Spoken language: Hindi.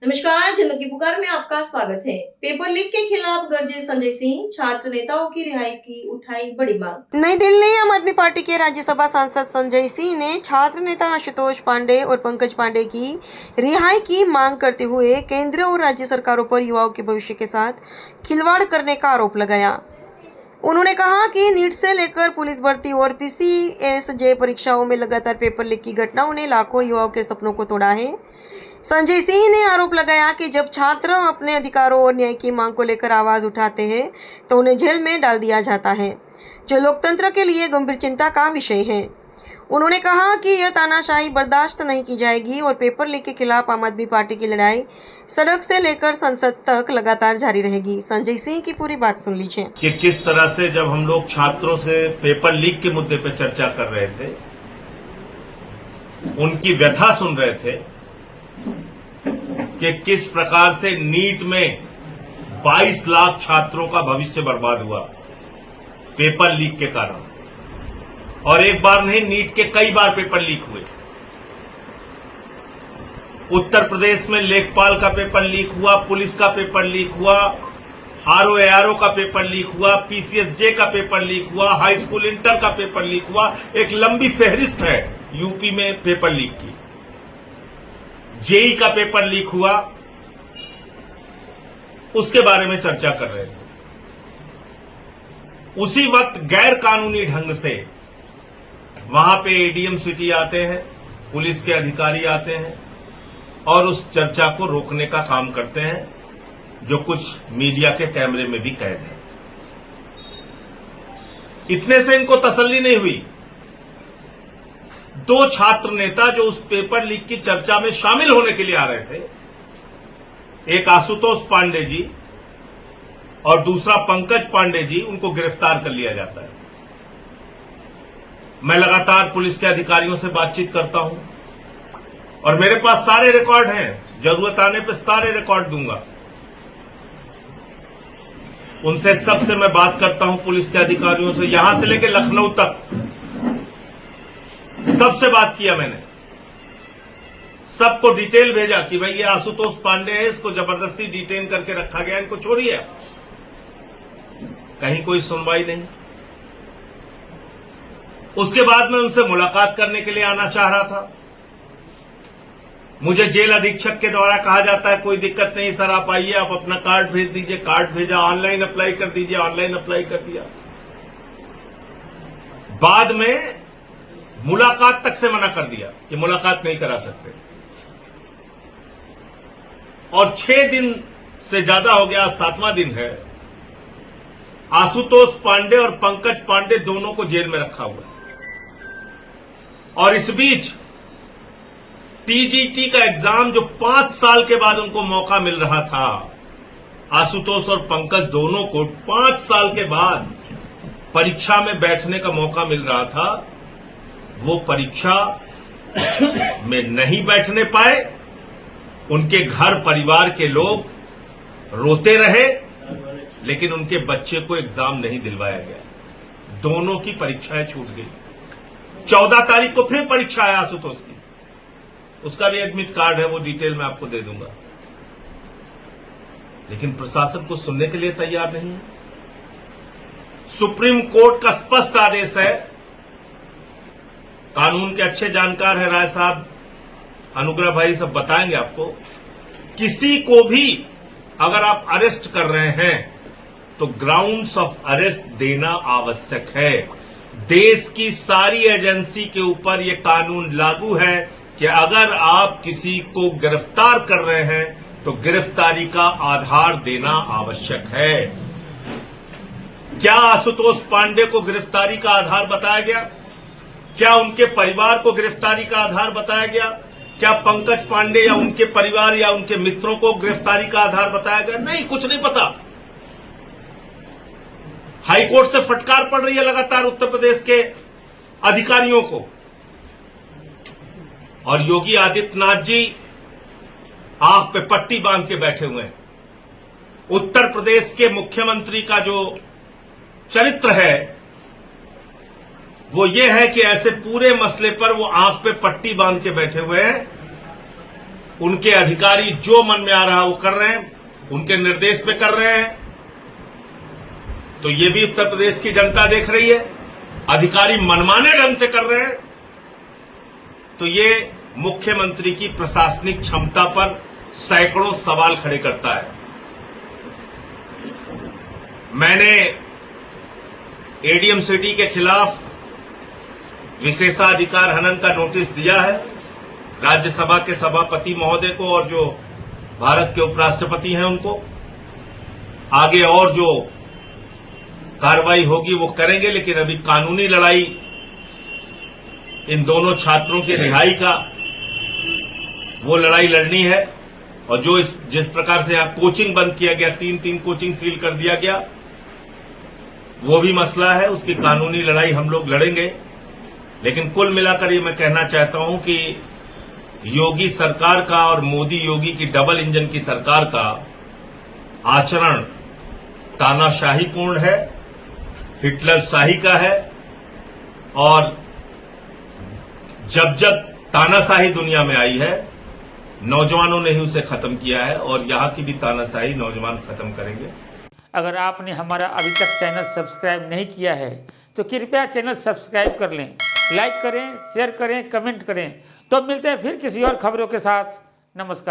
नमस्कार, जनता की पुकार में आपका स्वागत है। पेपर लीक के खिलाफ गरजे संजय सिंह, छात्र नेताओं की रिहाई की उठाई बड़ी मांग। नई दिल्ली। आम आदमी पार्टी के राज्यसभा सांसद संजय सिंह ने छात्र नेता आशुतोष पांडे और पंकज पांडे की रिहाई की मांग करते हुए केंद्र और राज्य सरकारों पर युवाओं के भविष्य के साथ खिलवाड़ करने का आरोप लगाया। उन्होंने कहा कि नीट से लेकर पुलिस भर्ती और पीसीएसजे परीक्षाओं में लगातार पेपर लीक की घटनाओं ने लाखों युवाओं के सपनों को तोड़ा है। संजय सिंह ने आरोप लगाया कि जब छात्र अपने अधिकारों और न्याय की मांग को लेकर आवाज उठाते हैं तो उन्हें जेल में डाल दिया जाता है, जो लोकतंत्र के लिए गंभीर चिंता का विषय है। उन्होंने कहा कि यह तानाशाही बर्दाश्त नहीं की जाएगी और पेपर लीक के खिलाफ आम आदमी पार्टी की लड़ाई सड़क से लेकर संसद तक लगातार जारी रहेगी। संजय सिंह की पूरी बात सुन लीजिए कि किस तरह से जब हम लोग छात्रों से पेपर लीक के मुद्दे पर चर्चा कर रहे थे, उनकी व्यथा सुन रहे थे कि किस प्रकार से नीट में 22 लाख छात्रों का भविष्य बर्बाद हुआ पेपर लीक के कारण। और एक बार नहीं, नीट के कई बार पेपर लीक हुए। उत्तर प्रदेश में लेखपाल का पेपर लीक हुआ, पुलिस का पेपर लीक हुआ, आरओ का पेपर लीक हुआ, पीसीएसजे का पेपर लीक हुआ, हाई स्कूल इंटर का पेपर लीक हुआ। एक लंबी फहरिस्त है यूपी में पेपर लीक की। जेई का पेपर लीक हुआ, उसके बारे में चर्चा कर रहे थे। उसी वक्त गैर कानूनी ढंग से वहां पे एडीएम सिटी आते हैं, पुलिस के अधिकारी आते हैं और उस चर्चा को रोकने का काम करते हैं, जो कुछ मीडिया के कैमरे में भी कैद है। इतने से इनको तसल्ली नहीं हुई। दो छात्र नेता जो उस पेपर लीक की चर्चा में शामिल होने के लिए आ रहे थे, एक आशुतोष पांडे जी और दूसरा पंकज पांडे जी, उनको गिरफ्तार कर लिया जाता है। मैं लगातार पुलिस के अधिकारियों से बातचीत करता हूं और मेरे पास सारे रिकॉर्ड हैं, जरूरत आने पर सारे रिकॉर्ड दूंगा। उनसे सबसे मैं बात करता हूं, पुलिस के अधिकारियों से, यहां से लेकर लखनऊ तक सबसे बात किया मैंने। सबको डिटेल भेजा कि भाई ये आशुतोष पांडे है, इसको जबरदस्ती डिटेन करके रखा गया, इनको छोड़िए। कहीं कोई सुनवाई नहीं। उसके बाद मैं उनसे मुलाकात करने के लिए आना चाह रहा था। मुझे जेल अधीक्षक के द्वारा कहा जाता है कोई दिक्कत नहीं सर, आप आइए, आप अपना कार्ड भेज दीजिए। कार्ड भेजा, ऑनलाइन अप्लाई कर दीजिए, ऑनलाइन अप्लाई कर दिया। बाद में मुलाकात तक से मना कर दिया कि मुलाकात नहीं करा सकते। और 6 दिन से ज्यादा हो गया, 7वां दिन है। आशुतोष पांडे और पंकज पांडे दोनों को जेल में रखा हुआ है। और इस बीच टीजीटी का एग्जाम जो 5 साल के बाद उनको मौका मिल रहा था, आशुतोष और पंकज दोनों को 5 साल के बाद परीक्षा में बैठने का मौका मिल रहा था, वो परीक्षा में नहीं बैठने पाए। उनके घर परिवार के लोग रोते रहे, लेकिन उनके बच्चे को एग्जाम नहीं दिलवाया गया। दोनों की परीक्षाएं छूट गई। 14 तारीख को फिर परीक्षा है आशुतोष की, उसका भी एडमिट कार्ड है, वो डिटेल मैं आपको दे दूंगा। लेकिन प्रशासन को सुनने के लिए तैयार नहीं है। सुप्रीम कोर्ट का स्पष्ट आदेश है, कानून के अच्छे जानकार है राय साहब, अनुग्रह भाई सब बताएंगे आपको। किसी को भी अगर आप अरेस्ट कर रहे हैं तो ग्राउंड्स ऑफ अरेस्ट देना आवश्यक है। देश की सारी एजेंसी के ऊपर यह कानून लागू है कि अगर आप किसी को गिरफ्तार कर रहे हैं तो गिरफ्तारी का आधार देना आवश्यक है। क्या आशुतोष पांडे को गिरफ्तारी का आधार बताया गया? क्या उनके परिवार को गिरफ्तारी का आधार बताया गया? क्या पंकज पांडे या उनके परिवार या उनके मित्रों को गिरफ्तारी का आधार बताया गया? नहीं, कुछ नहीं पता। हाईकोर्ट से फटकार पड़ रही है लगातार उत्तर प्रदेश के अधिकारियों को। और योगी आदित्यनाथ जी आंख पे पट्टी बांध के बैठे हुए हैं। उत्तर प्रदेश के मुख्यमंत्री का जो चरित्र है वो ये है कि ऐसे पूरे मसले पर वो आंख पे पट्टी बांध के बैठे हुए हैं उनके अधिकारी जो मन में आ रहा है वो कर रहे हैं, उनके निर्देश पे कर रहे हैं। तो ये भी उत्तर प्रदेश की जनता देख रही है, अधिकारी मनमाने ढंग से कर रहे हैं। तो ये मुख्यमंत्री की प्रशासनिक क्षमता पर सैकड़ों सवाल खड़े करता है। मैंने एडीएम सिटी के खिलाफ विशेषाधिकार हनन का नोटिस दिया है राज्यसभा के सभापति महोदय को और जो भारत के उपराष्ट्रपति हैं उनको। आगे और जो कार्रवाई होगी वो करेंगे, लेकिन अभी कानूनी लड़ाई इन दोनों छात्रों की रिहाई का वो लड़ाई लड़नी है। और जो जिस प्रकार से यहां कोचिंग बंद किया गया, 3 कोचिंग सील कर दिया गया, वो भी मसला है, उसकी कानूनी लड़ाई हम लोग लड़ेंगे। लेकिन कुल मिलाकर ये मैं कहना चाहता हूं कि योगी सरकार का और मोदी योगी की डबल इंजन की सरकार का आचरण तानाशाहीपूर्ण है, हिटलरशाही का है। और जब जब तानाशाही दुनिया में आई है, नौजवानों ने ही उसे खत्म किया है और यहां की भी तानाशाही नौजवान खत्म करेंगे। अगर आपने हमारा अभी तक चैनल सब्सक्राइब नहीं किया है तो कृपया चैनल सब्सक्राइब कर लें, लाइक करें, शेयर करें, कमेंट करें। तो मिलते हैं फिर किसी और खबरों के साथ। नमस्कार।